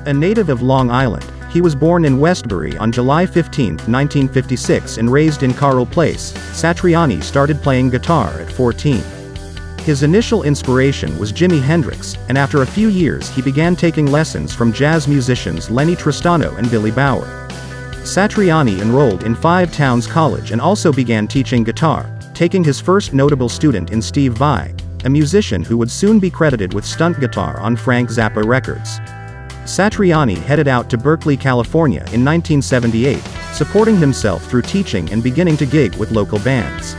A native of Long Island, he was born in Westbury on July 15, 1956 and raised in Carle Place. Satriani started playing guitar at 14. His initial inspiration was Jimi Hendrix, and after a few years he began taking lessons from jazz musicians Lennie Tristano and Billy Bauer. Satriani enrolled in Five Towns College and also began teaching guitar, taking his first notable student in Steve Vai, a musician who would soon be credited with stunt guitar on Frank Zappa records. Satriani headed out to Berkeley, California in 1978, supporting himself through teaching and beginning to gig with local bands.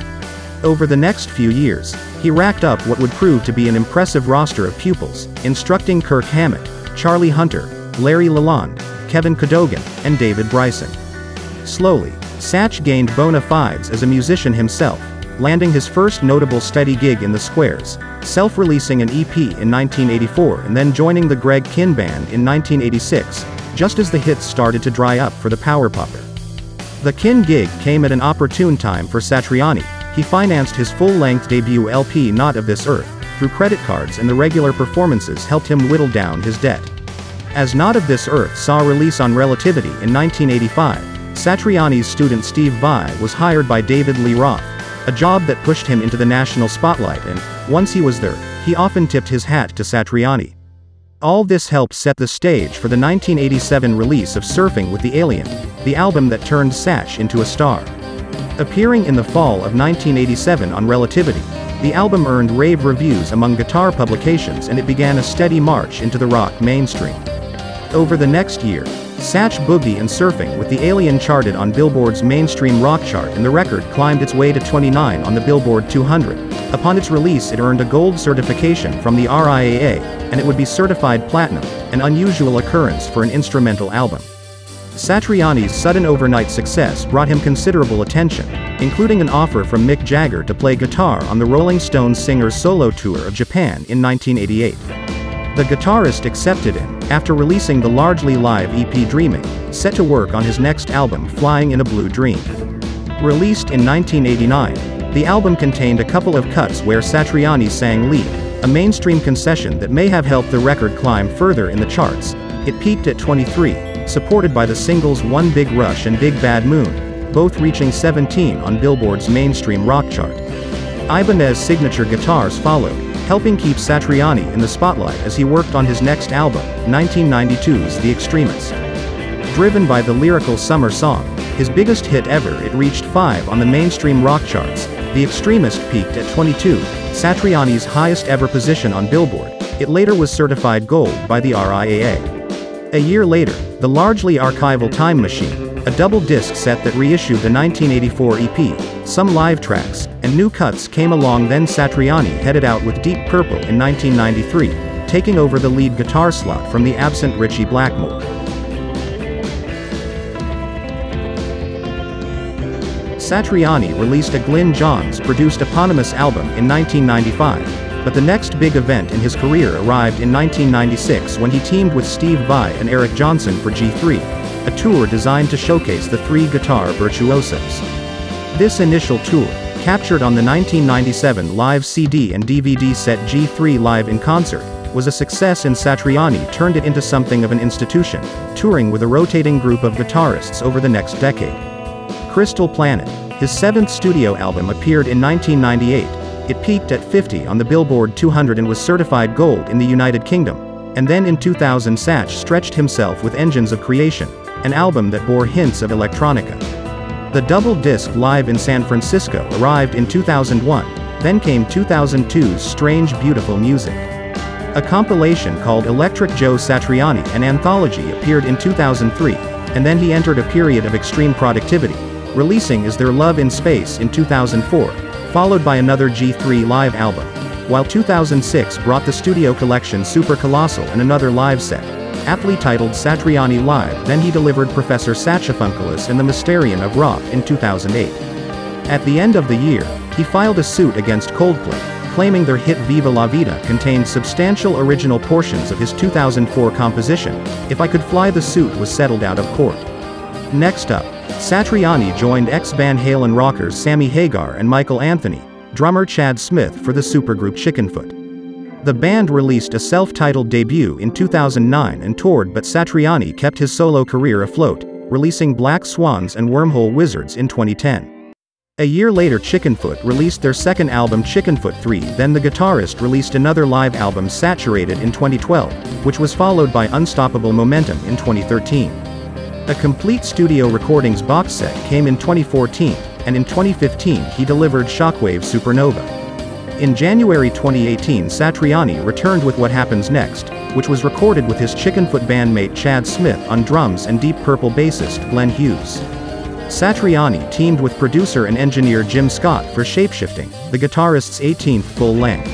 Over the next few years, he racked up what would prove to be an impressive roster of pupils, instructing Kirk Hammett, Charlie Hunter, Larry LaLonde, Kevin Cadogan, and David Bryson. Slowly, Satch gained bona fides as a musician himself, landing his first notable steady gig in the squares, self-releasing an EP in 1984 and then joining the Greg Kihn Band in 1986, just as the hits started to dry up for the power popper. The Kihn gig came at an opportune time for Satriani. He financed his full-length debut LP Not of This Earth through credit cards, and the regular performances helped him whittle down his debt. As Not of This Earth saw release on Relativity in 1985, Satriani's student Steve Vai was hired by David Lee Roth, a job that pushed him into the national spotlight, and, once he was there, he often tipped his hat to Satriani. All this helped set the stage for the 1987 release of Surfing with the Alien, the album that turned Satch into a star. Appearing in the fall of 1987 on Relativity, the album earned rave reviews among guitar publications, and it began a steady march into the rock mainstream. Over the next year, Satch Boogie and Surfing with the Alien charted on Billboard's mainstream rock chart, and the record climbed its way to 29 on the Billboard 200. Upon its release, it earned a gold certification from the RIAA, and it would be certified platinum, an unusual occurrence for an instrumental album. Satriani's sudden overnight success brought him considerable attention, including an offer from Mick Jagger to play guitar on the Rolling Stones singer's solo tour of Japan in 1988. The guitarist accepted and, after releasing the largely live EP Dreaming, set to work on his next album Flying in a Blue Dream. Released in 1989, the album contained a couple of cuts where Satriani sang lead, a mainstream concession that may have helped the record climb further in the charts. It peaked at 23, supported by the singles One Big Rush and Big Bad Moon, both reaching 17 on Billboard's mainstream rock chart. Ibanez's signature guitars followed, helping keep Satriani in the spotlight as he worked on his next album, 1992's The Extremist. Driven by the lyrical summer song, his biggest hit ever, it reached 5 on the mainstream rock charts. The Extremist peaked at 22, Satriani's highest ever position on Billboard. It later was certified gold by the RIAA. A year later, the largely archival Time Machine, a double-disc set that reissued the 1984 EP, some live tracks, and new cuts came along. Then Satriani headed out with Deep Purple in 1993, taking over the lead guitar slot from the absent Ritchie Blackmore. Satriani released a Glyn Johns-produced eponymous album in 1995, but the next big event in his career arrived in 1996 when he teamed with Steve Vai and Eric Johnson for G3, a tour designed to showcase the three guitar virtuosos. This initial tour, captured on the 1997 live CD and DVD set G3 Live in Concert, was a success, and Satriani turned it into something of an institution, touring with a rotating group of guitarists over the next decade. Crystal Planet, his seventh studio album, appeared in 1998. It peaked at 50 on the Billboard 200 and was certified gold in the United Kingdom. And then in 2000 Satch stretched himself with Engines of Creation, an album that bore hints of electronica. The double disc Live in San Francisco arrived in 2001, then came 2002's Strange Beautiful Music. A compilation called Electric Joe Satriani, an anthology, appeared in 2003, and then he entered a period of extreme productivity, releasing Is There Love in Space in 2004, followed by another G3 Live album, while 2006 brought the studio collection Super Colossal and another live set, aptly titled Satriani Live. Then he delivered Professor Saxophonculus and the Mysterium of Roth in 2008. At the end of the year, he filed a suit against Coldplay, claiming their hit Viva La Vida contained substantial original portions of his 2004 composition. If I Could Fly. The suit was settled out of court. Next up, Satriani joined ex-Van Halen rockers Sammy Hagar and Michael Anthony, drummer Chad Smith for the supergroup Chickenfoot. The band released a self-titled debut in 2009 and toured, but Satriani kept his solo career afloat, releasing Black Swans and Wormhole Wizards in 2010. A year later, Chickenfoot released their second album Chickenfoot 3, then the guitarist released another live album Saturated in 2012, which was followed by Unstoppable Momentum in 2013. A complete studio recordings box set came in 2014, and in 2015 he delivered Shockwave Supernova. In January 2018, Satriani returned with What Happens Next, which was recorded with his Chickenfoot bandmate Chad Smith on drums and Deep Purple bassist Glenn Hughes. Satriani teamed with producer and engineer Jim Scott for Shapeshifting, the guitarist's 18th full-length.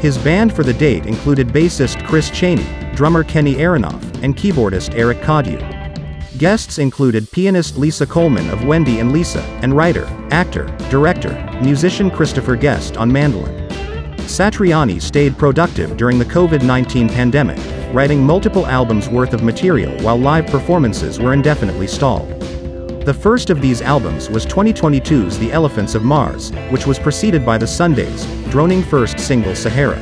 His band for the date included bassist Chris Chaney, drummer Kenny Aronoff, and keyboardist Eric Cadieux. Guests included pianist Lisa Coleman of Wendy and Lisa, and writer, actor, director, musician Christopher Guest on mandolin. Satriani stayed productive during the COVID-19 pandemic, writing multiple albums worth of material while live performances were indefinitely stalled. The first of these albums was 2022's The Elephants of Mars, which was preceded by the Sundays' droning first single Sahara.